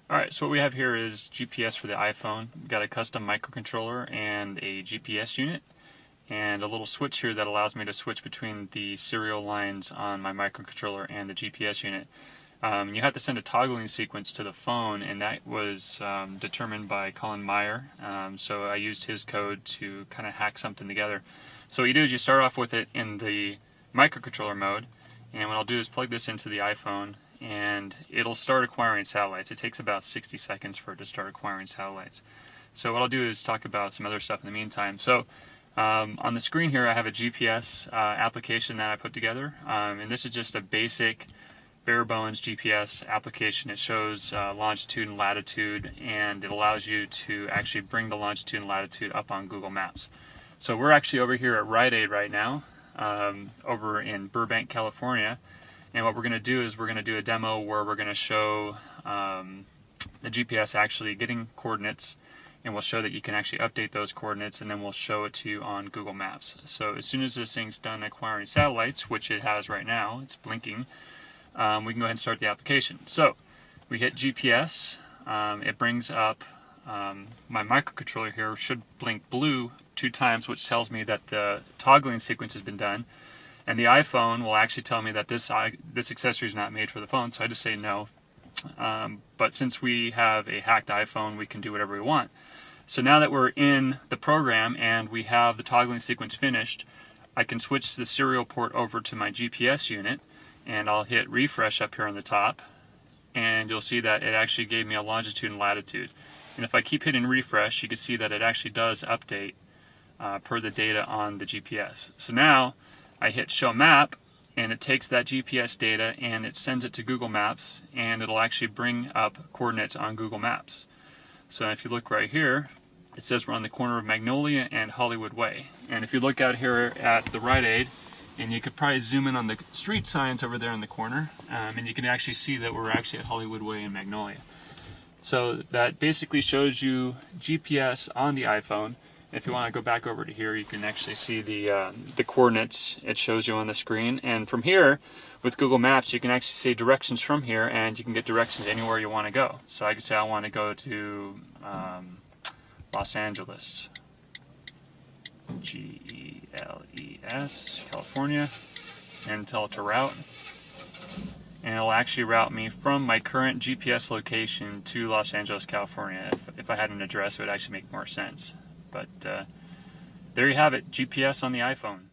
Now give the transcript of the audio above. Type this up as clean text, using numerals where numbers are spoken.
Alright, so what we have here is GPS for the iPhone. We've got a custom microcontroller and a GPS unit, and a little switch here that allows me to switch between the serial lines on my microcontroller and the GPS unit. You have to send a toggling sequence to the phone, and that was determined by Colin Meyer. So I used his code to kind of hack something together. So what you do is you start off with it in the microcontroller mode, and what I'll do is plug this into the iPhone, and it'll start acquiring satellites. It takes about 60 seconds for it to start acquiring satellites. So what I'll do is talk about some other stuff in the meantime. So on the screen here I have a GPS application that I put together, and this is just a basic bare bones GPS application. It shows longitude and latitude, and it allows you to actually bring the longitude and latitude up on Google Maps. So we're actually over here at Rite Aid right now, over in Burbank, California. And what we're going to do is we're going to do a demo where we're going to show the GPS actually getting coordinates, and we'll show that you can actually update those coordinates, and then we'll show it to you on Google Maps. So as soon as this thing's done acquiring satellites, which it has right now, it's blinking, we can go ahead and start the application. So we hit GPS, it brings up my microcontroller here should blink blue 2 times, which tells me that the toggling sequence has been done. And the iPhone will actually tell me that this accessory is not made for the phone, so I just say no. But since we have a hacked iPhone, we can do whatever we want. So now that we're in the program and we have the toggling sequence finished, I can switch the serial port over to my GPS unit, and I'll hit refresh up here on the top, and you'll see that it actually gave me a longitude and latitude. And if I keep hitting refresh, you can see that it actually does update per the data on the GPS. So now I hit show map, and it takes that GPS data and it sends it to Google Maps, and it'll actually bring up coordinates on Google Maps. So if you look right here, it says we're on the corner of Magnolia and Hollywood Way. And if you look out here at the Rite Aid, and you could probably zoom in on the street signs over there in the corner, and you can actually see that we're actually at Hollywood Way and Magnolia. So that basically shows you GPS on the iPhone. If you want to go back over to here, you can actually see the coordinates it shows you on the screen. And from here, with Google Maps, you can actually see directions from here, and you can get directions anywhere you want to go. So I can say I want to go to Los Angeles, G-E-L-E-S, California, and tell it to route. And it'll actually route me from my current GPS location to Los Angeles, California. If I had an address, it would actually make more sense. But there you have it, GPS on the iPhone.